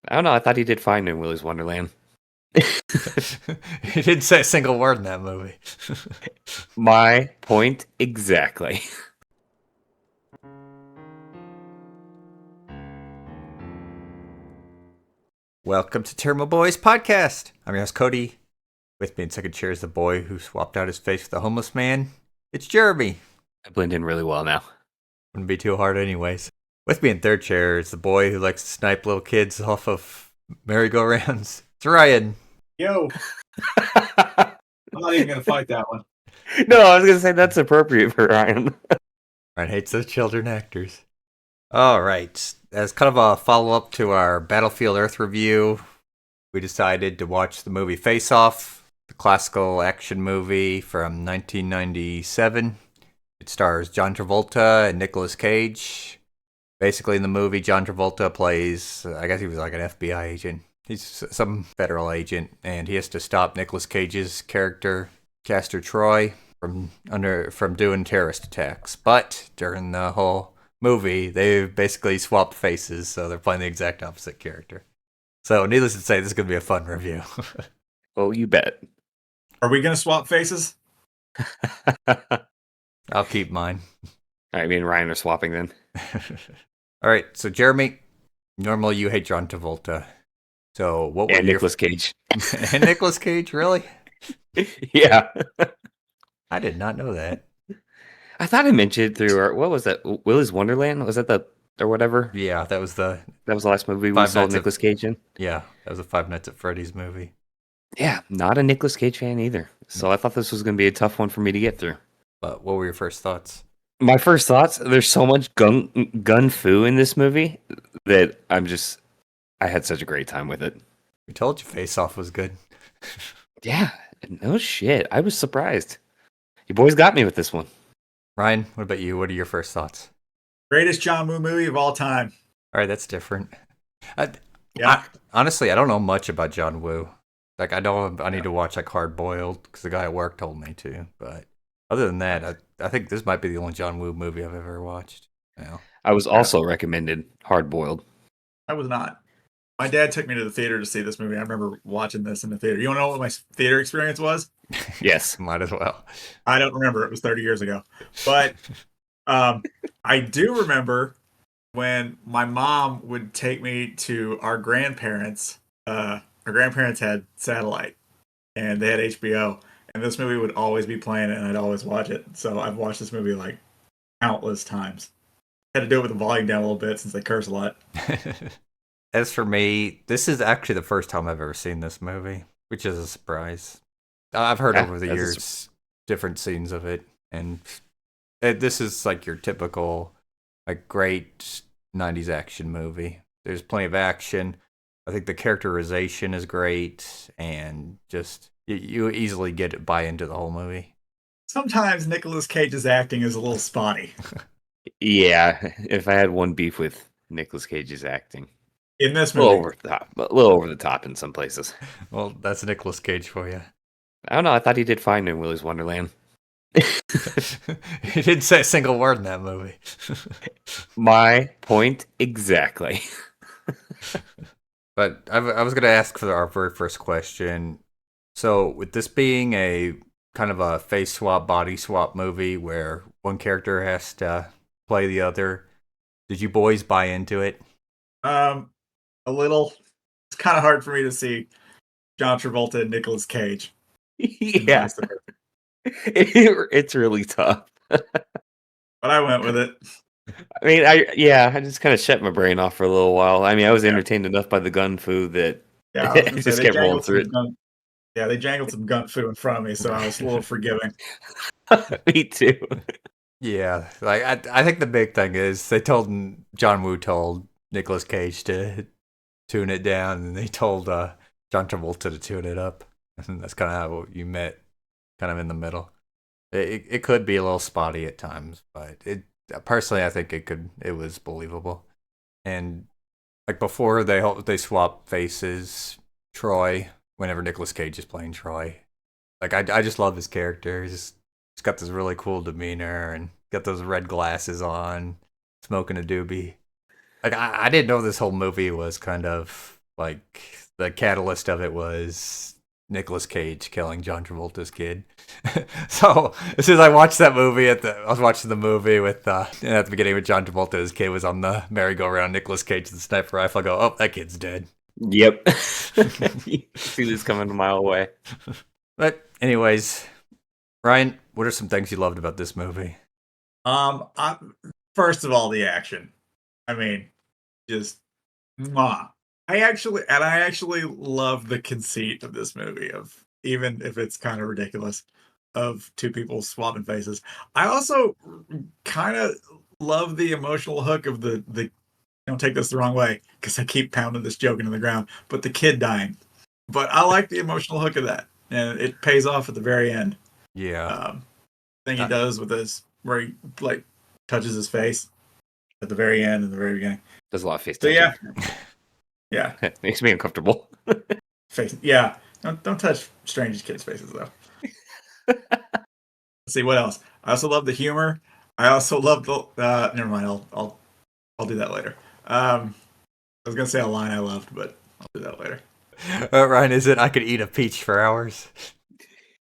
I don't know. I thought he did fine in Willy's Wonderland. He didn't say a single word in that movie. My point exactly. Welcome to Tairimo Boys podcast. I'm your host Cody. With me in second chair is the boy who swapped out his face with a homeless man. It's Jeremy. I blend in really well now. Wouldn't be too hard anyways. With me in third chair is the boy who likes to snipe little kids off of merry-go-rounds. It's Ryan. Yo, I'm not even gonna fight that one. No, I was gonna say that's appropriate for Ryan. Ryan hates those children actors. All right. As kind of a follow-up to our Battlefield Earth review, we decided to watch the movie Face Off, the classical action movie from 1997. It stars John Travolta and Nicolas Cage. Basically, in the movie, John Travolta plays, I guess he was like an FBI agent. He's some federal agent, and he has to stop Nicolas Cage's character, Castor Troy, from doing terrorist attacks. But during the whole movie, they basically swapped faces, so they're playing the exact opposite character. So, needless to say, this is going to be a fun review. Oh, you bet. Are we gonna swap faces? I'll keep mine. All right, me and Ryan are swapping then. All right, so Jeremy, normally you hate John Travolta. So, what And were Nicolas Cage. and Nicolas Cage, really? Yeah. I did not know that. I thought I mentioned through our, what was that? Willy's Wonderland? Was that the, or whatever? Yeah, that was the last movie we Five saw Nights at- Nicolas Cage in. that was a Five Nights at Freddy's movie. Yeah, not a Nicolas Cage fan either. So I thought this was going to be a tough one for me to get through. But what were your first thoughts? My first thoughts, there's so much gun fu in this movie that I had such a great time with it. We told you Face Off was good. Yeah, no shit. I was surprised. You boys got me with this one. Ryan, what about you? What are your first thoughts? Greatest John Woo movie of all time. All right, that's different. Yeah, Honestly, I don't know much about John Woo. Like, I need to watch like Hard Boiled because the guy at work told me to. But other than that, I think this might be the only John Woo movie I've ever watched. Yeah. I was also recommended Hard Boiled. I was not. My dad took me to the theater to see this movie. I remember watching this in the theater. You want to know what my theater experience was? Yes. Might as well. I don't remember. It was 30 years ago. But I do remember when my mom would take me to our grandparents. Our grandparents had satellite, and they had HBO. And this movie would always be playing, and I'd always watch it. So I've watched this movie like countless times. Had to do it with the volume down a little bit since they curse a lot. As for me, this is actually the first time I've ever seen this movie, which is a surprise. I've heard over the years different scenes of it, and this is like your typical, like, great 90s action movie. There's plenty of action. I think the characterization is great, and just you easily buy into the whole movie. Sometimes Nicolas Cage's acting is a little spotty. Yeah, if I had one beef with Nicolas Cage's acting. In this A little movie. over the top. A little over the top in some places. Well, that's Nicolas Cage for you. I don't know. I thought he did fine in Willy's Wonderland. He didn't say a single word in that movie. My point exactly. But I was going to ask for our very first question. So, with this being a kind of a face swap, body swap movie where one character has to play the other, did you boys buy into it? A little. It's kind of hard for me to see John Travolta and Nicolas Cage. Yeah. It's really tough. But I went with it. I mean, I just kind of shut my brain off for a little while. I mean, I was entertained enough by the gun fu that Yeah, I just kept rolling through it. Yeah, they jangled some gun fu in front of me, so I was a little forgiving. Me too. Yeah, like I think the big thing is John Woo told Nicolas Cage to tune it down, and they told John Travolta to tune it up, and that's kind of how you met, kind of in the middle. It could be a little spotty at times, but personally I think it was believable. And like before they swap faces, Troy, whenever Nicolas Cage is playing Troy, like I just love his character. He's got this really cool demeanor and got those red glasses on, smoking a doobie. Like I didn't know this whole movie was kind of like the catalyst of it was Nicolas Cage killing John Travolta's kid. So as soon as I watched that movie, I was watching the movie with and at the beginning with John Travolta, his kid was on the merry-go-round. Nicolas Cage with the sniper rifle. I go, oh, that kid's dead. Yep. See this coming a mile away. But anyways, Ryan, what are some things you loved about this movie? First of all, the action. I mean, just mwah. I actually love the conceit of this movie, of even if it's kind of ridiculous, of two people swapping faces. I also kind of love the emotional hook of the don't take this the wrong way because I keep pounding this joke into the ground, but the kid dying. But I like the emotional hook of that, and it pays off at the very end. Yeah. Thing he does with this, where he like touches his face at the very end and the very beginning. There's a lot of face So touching. yeah. It makes me uncomfortable. Face, yeah. Don't touch strangers' kids' faces though. Let's see what else. I also love the humor. I also love the. Never mind. I'll do that later. I was gonna say a line I loved, but I'll do that later. Ryan, is it I could eat a peach for hours?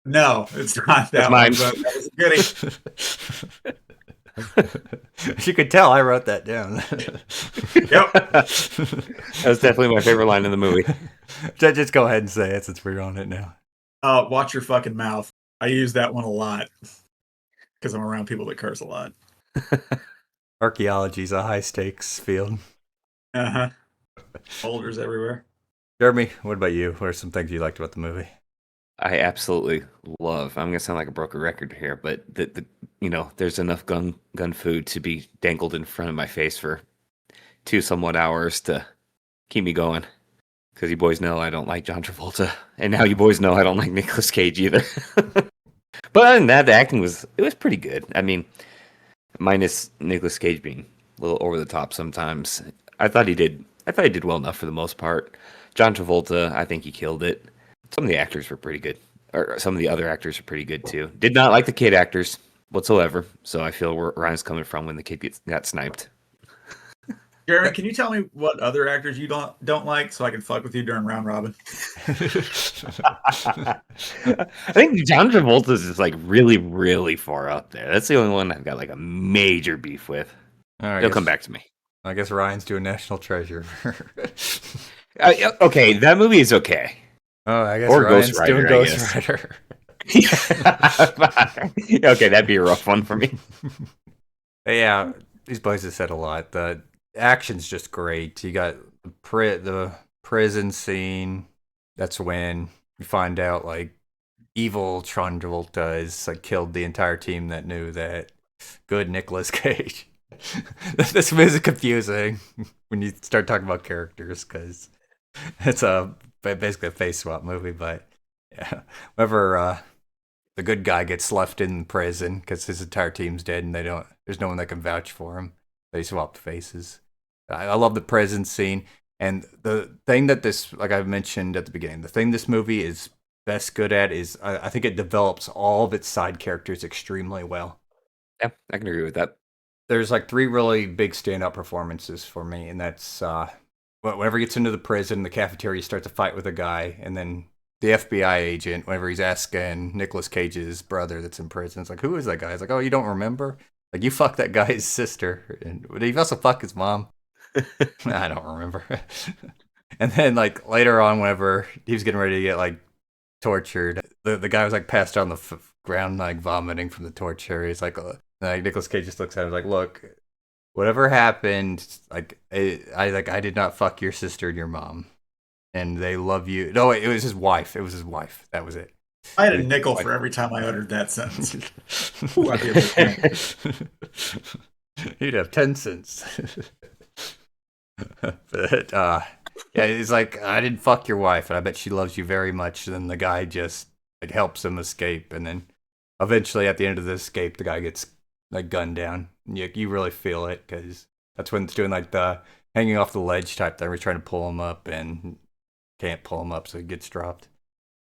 No, it's not that mine. one, but that was a goodie. As you could tell, I wrote that down. Yep. That was definitely my favorite line in the movie. Just go ahead and say it since we're on it now. Watch your fucking mouth. I use that one a lot because I'm around people that curse a lot. Archaeology is a high stakes field. Uh-huh. Boulders everywhere. Jeremy, what about you? What are some things you liked about the movie? I absolutely love. I'm gonna sound like a broken record here, but the there's enough gun food to be dangled in front of my face for 2 somewhat hours to keep me going. Because you boys know I don't like John Travolta, and now you boys know I don't like Nicolas Cage either. But other than that, the acting was pretty good. I mean, minus Nicolas Cage being a little over the top sometimes. I thought he did well enough for the most part. John Travolta, I think he killed it. Some of the actors were pretty good, or some of the other actors are pretty good too. Did not like the kid actors whatsoever, so I feel where Ryan's coming from when the kid got sniped. Jeremy, can you tell me what other actors you don't like so I can fuck with you during round robin? I think John Travolta's is like really, really far up there. That's the only one I've got like a major beef with. All right, He'll come back to me. I guess Ryan's doing National Treasure. Okay, that movie is okay. Oh, I guess Or Ryan's Ghost Rider, doing I Ghost guess. Rider. Okay, that'd be a rough one for me. Yeah, these boys have said a lot. The action's just great. You got the prison scene. That's when you find out like evil John Travolta is like killed the entire team that knew that good Nicolas Cage. This movie is confusing when you start talking about characters because it's basically a face swap movie. But yeah, whenever the good guy gets left in prison because his entire team's dead and there's no one that can vouch for him. They swapped faces. I love the prison scene. And the thing that this, like I mentioned at the beginning, the thing this movie is best good at is I think it develops all of its side characters extremely well. Yeah, I can agree with that. There's like 3 really big standout performances for me, and that's whenever he gets into the prison, the cafeteria starts a fight with a guy, and then the FBI agent, whenever he's asking Nicolas Cage's brother that's in prison, it's like, who is that guy? He's like, oh, you don't remember? Like, you fucked that guy's sister, and he also fucked his mom. I don't remember. And then like later on, whenever he was getting ready to get like tortured, the guy was like passed on the ground like vomiting from the torture. He's like Nicolas Cage just looks at him like, look, whatever happened, like I did not fuck your sister and your mom, and they love you. No, wait, it was his wife. It was his wife. That was it. I had a nickel for every time I uttered that sentence. Ooh, I'd be a big fan. You'd have 10 cents. But yeah, he's like, I didn't fuck your wife, and I bet she loves you very much. And then the guy just like helps him escape, and then eventually at the end of the escape, the guy gets like gunned down. And you really feel it because that's when it's doing like the hanging off the ledge type thing. We're trying to pull him up and can't pull him up, so he gets dropped.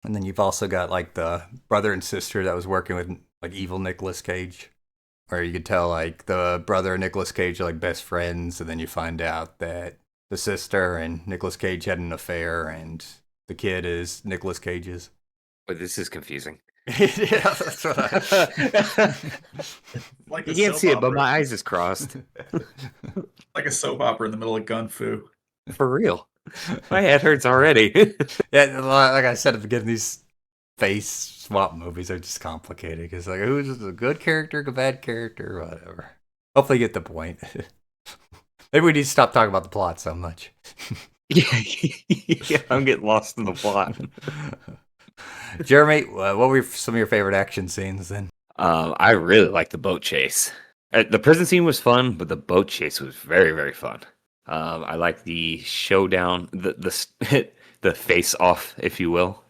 And then you've also got like the brother and sister that was working with like evil Nicolas Cage. Where you could tell like the brother and Nicolas Cage are like best friends, and then you find out that the sister and Nicolas Cage had an affair, and the kid is Nicolas Cage's. But this is confusing. Yeah, that's what Like You a can't soap see it, but opera. my eyes is crossed. Like a soap opera in the middle of gun fu. For real. My head hurts already. Yeah, like I said at the beginning, these face swap movies are just complicated because like who's a good character, a bad character, whatever. Hopefully, you get the point. Maybe we need to stop talking about the plot so much. Yeah, I'm getting lost in the plot. Jeremy, what were some of your favorite action scenes then? I really like the boat chase. The prison scene was fun, but the boat chase was very, very fun. I like the showdown, the face off, if you will,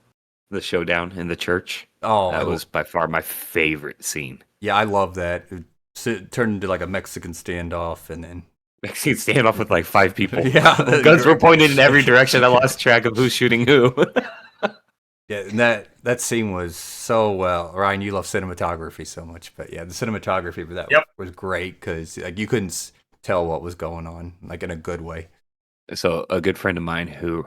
the showdown in the church. Oh, That was by far my favorite scene. yeah, I love that. It turned into like a Mexican standoff, and then Mexican standoff with like 5 people. Yeah, Guns were pointed in every direction. I lost track of who's shooting who. yeah, and that scene was so well. Ryan, you love cinematography so much, but yeah, the cinematography for that Yep. was great because like you couldn't tell what was going on, like in a good way. So a good friend of mine who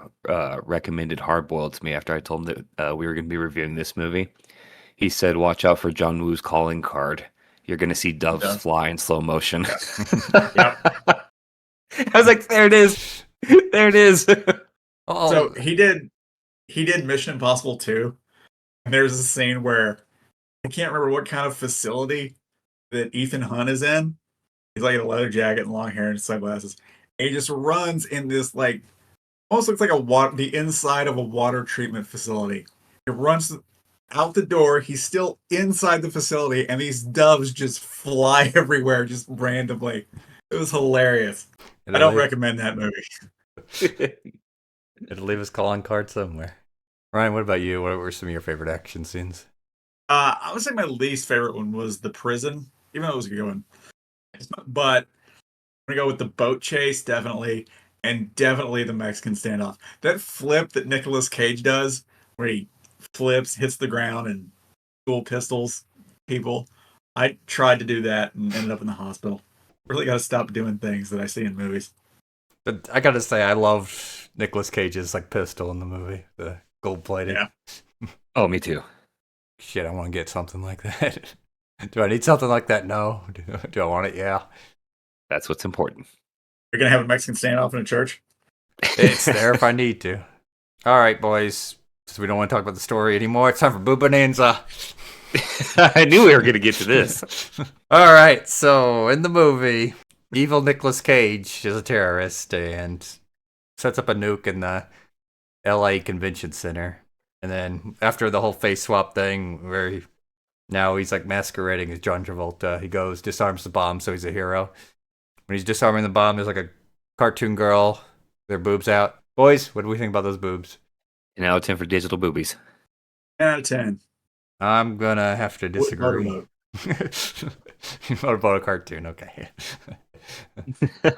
recommended Hard Boiled to me after I told him that we were going to be reviewing this movie, he said, "Watch out for John Woo's calling card. You're going to see doves Yeah. fly in slow motion." Yep. I was like, "There it is, there it is." Oh, So he did Mission Impossible 2. And there's a scene where I can't remember what kind of facility that Ethan Hunt is in. He's like in a leather jacket and long hair and sunglasses. And he just runs in this like almost looks like the inside of a water treatment facility. He runs out the door. He's still inside the facility, and these doves just fly everywhere, just randomly. It was hilarious. I don't recommend that movie. It'll leave his calling card somewhere. Ryan, what about you? What were some of your favorite action scenes? I would say my least favorite one was the prison, even though it was a good one. But I'm gonna go with the boat chase, definitely, and definitely the Mexican standoff. That flip that Nicolas Cage does, where he flips, hits the ground, and dual pistols people. I tried to do that and ended up in the hospital. Really got to stop doing things that I see in movies. But I gotta say, I loved Nicolas Cage's like pistol in the movie, the gold plated. Yeah. Oh, me too. Shit, I want to get something like that. Do I need something like that? No. Do I want it? Yeah. That's what's important. You're gonna have a Mexican standoff in a church? It's there if I need to. All right, boys. So we don't want to talk about the story anymore. It's time for Boo Bonanza. I knew we were going to get to this. All right. So in the movie, evil Nicolas Cage is a terrorist and sets up a nuke in the L.A. Convention Center. And then after the whole face swap thing, where now he's like masquerading as John Travolta, he goes, disarms the bomb, so he's a hero. When he's disarming the bomb, there's like a cartoon girl, their boobs out. Boys, what do we think about those boobs? And now 10 for digital boobies. 10 out of 10. I'm gonna have to disagree. Motorboat. Motorboat cartoon, okay.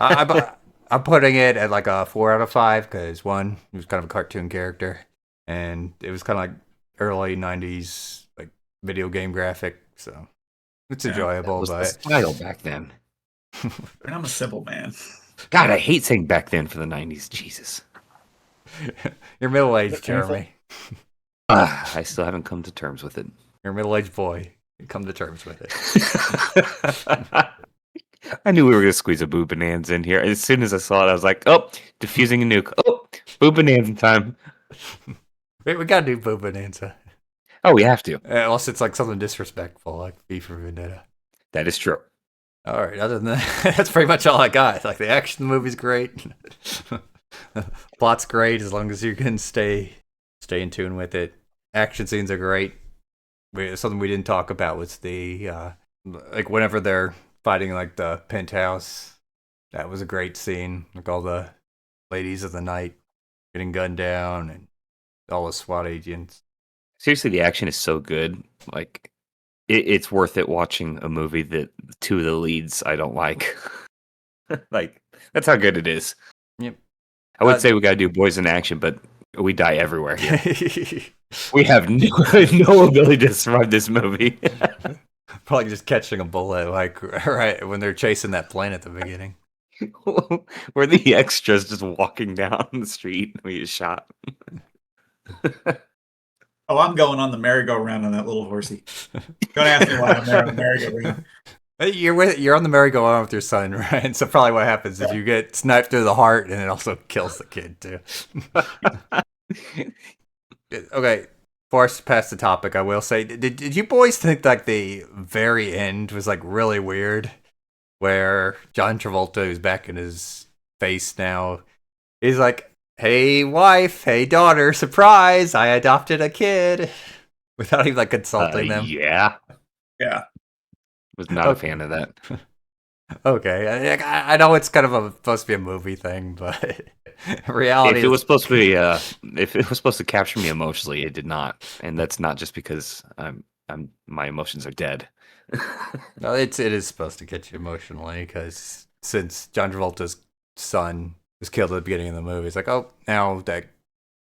I'm putting it at like a 4 out of 5 because one, he was kind of a cartoon character, and it was kind of like early '90s like video game graphic, so it's Yeah, enjoyable. Was the But style back then. And I'm a simple man. God, I hate saying back then for the 90s. Jesus. you're middle aged, Jeremy. I still haven't come to terms with it. You're a middle aged boy. You come to terms with it. I knew we were going to squeeze a Boo Bonanza in here. As soon as I saw it, I was like, oh, defusing a nuke. Oh, Boo Bonanza time. We gotta do Boo Bonanza. Oh, we have to. Unless it's like something disrespectful, like V for Vendetta. That is true. All right. Other than that, that's pretty much all I got. Like the action in the movie's great. Plot's great as long as you can stay in tune with it. Action scenes are great. Something we didn't talk about was the like whenever they're fighting like the penthouse. That was a great scene. Like all the ladies of the night getting gunned down and all the SWAT agents. Seriously, the action is so good. Like, it's worth it watching a movie that 2 of the leads I don't like. Like, that's how good it is. Yep. I would say we got to do boys in action, but we die everywhere here. We have no ability to survive this movie. Probably just catching a bullet, like right when they're chasing that plane at the beginning. Where the extras just walking down the street and we get shot. Oh, I'm going on the merry-go-round on that little horsey. Don't ask me why I'm there on the merry-go-round. Hey, you're on the merry-go-round with your son, right? So probably what happens is you get sniped through the heart, and it also kills the kid too. Okay, before I pass the topic, I will say, did you boys think like the very end was like really weird, where John Travolta, who's back in his face now, he's like, "Hey wife, hey daughter, surprise! I adopted a kid," without even like consulting them. Yeah. Yeah. Was not a fan of that. Okay, I know it's kind of supposed to be a movie thing, but reality If it was supposed to be, if it was supposed to capture me emotionally, it did not, and that's not just because my emotions are dead. no, it is supposed to get you emotionally because since John Travolta's son was killed at the beginning of the movie, it's like, oh, now that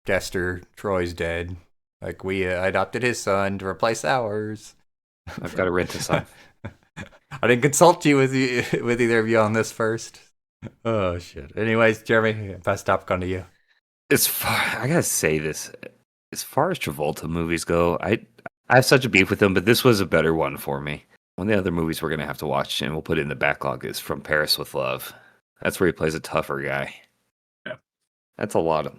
Gaster Troy's dead, like we adopted his son to replace ours. I've got to rent a son. I didn't consult you with either of you on this first. Oh shit. Anyways, Jeremy, pass the topic on to you. I gotta say this. As far as Travolta movies go, I have such a beef with them, but this was a better one for me. One of the other movies we're gonna have to watch, and we'll put it in the backlog, is From Paris with Love. That's where he plays a tougher guy. Yeah. That's a lot of.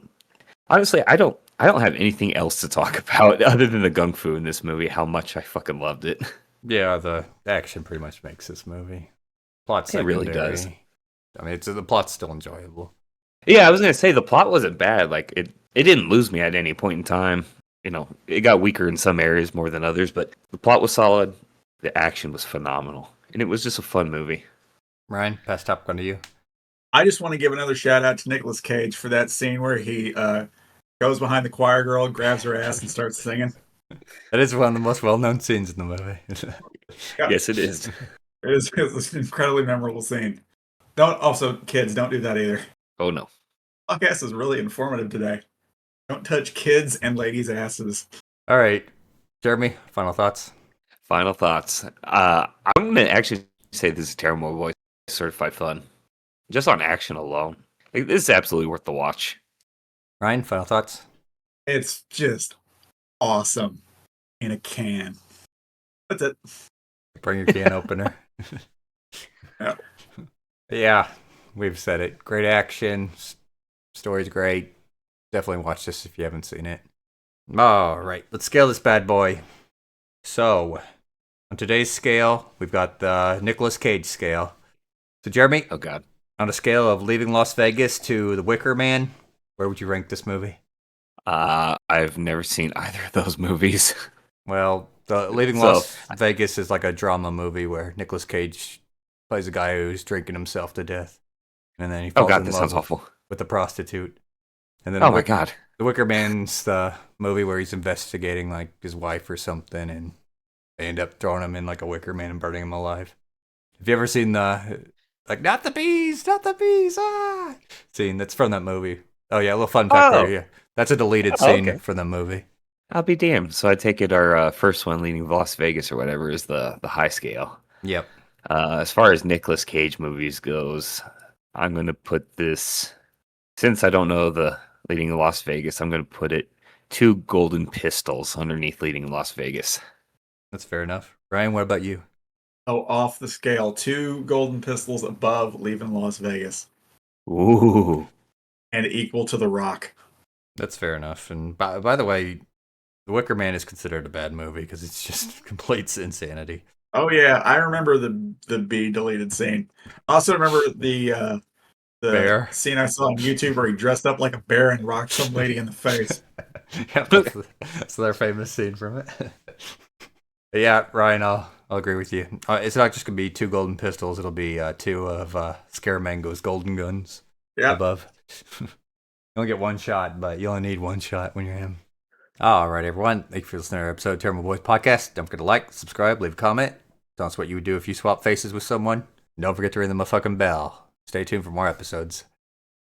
Honestly, I don't have anything else to talk about other than the gung fu in this movie. How much I fucking loved it. Yeah, the action pretty much makes this movie. Plot's It really secondary. does. I mean, the plot's still enjoyable. Yeah, I was gonna say the plot wasn't bad. Like it didn't lose me at any point in time. You know, it got weaker in some areas more than others, but the plot was solid. The action was phenomenal, and it was just a fun movie. Ryan, pass the topic on to you. I just want to give another shout out to Nicolas Cage for that scene where he goes behind the choir girl, grabs her ass, and starts singing. That is one of the most well-known scenes in the movie. Yeah. Yes, it is. It's an incredibly memorable scene. Kids, don't do that either. Oh no. Podcast is really informative today. Don't touch kids and ladies' asses. All right, Jeremy, final thoughts. Final thoughts. I'm gonna actually say this is Tairimo Boys certified fun, just on action alone. Like, this is absolutely worth the watch. Ryan, final thoughts. It's just awesome in a can. That's it. Bring your can opener. Yeah. Yeah, we've said it. Great action. Story's great. Definitely watch this if you haven't seen it. All right, let's scale this bad boy. So, on today's scale, we've got the Nicolas Cage scale. So, Jeremy, Oh god. on a scale of Leaving Las Vegas to The Wicker Man, where would you rank this movie? I've never seen either of those movies. Well, the Leaving So- Las Vegas is like a drama movie where Nicolas Cage plays a guy who's drinking himself to death, and then he Oh falls god, in that love sounds awful. with a prostitute. And then Oh my god. The Wicker Man's the movie where he's investigating like his wife or something, and they end up throwing him in like a wicker man and burning him alive. Have you ever seen the like not the bees, ah scene? That's from that movie. Oh yeah, a little fun fact Oh. there. Yeah, that's a deleted Oh, scene okay. from the movie. I'll be damned. So I take it our first one, leading Las Vegas or whatever, is the high scale. Yep. As far as Nicolas Cage movies goes, I'm gonna put this. Since I don't know the leading Las Vegas, I'm gonna put it 2 golden pistols underneath leading Las Vegas. That's fair enough. Ryan, what about you? Oh, off the scale. 2 golden pistols above Leaving Las Vegas. Ooh. And equal to The Rock. That's fair enough. And by the way, The Wicker Man is considered a bad movie because it's just complete insanity. Oh yeah, I remember the B deleted scene. I also remember the Bear. scene I saw on YouTube where he dressed up like a bear and rocked some lady in the face. Yeah, that's their famous scene from it. Yeah, Ryan, I'll agree with you. It's not just gonna be 2 golden pistols; it'll be 2 of Scaramango's golden guns Yeah. above. You only get 1 shot, but you only need 1 shot when you're him. All right, everyone. Thank you for listening to our episode of Tairimo Boys Podcast. Don't forget to like, subscribe, leave a comment. Tell us what you would do if you swap faces with someone. And don't forget to ring the motherfucking bell. Stay tuned for more episodes.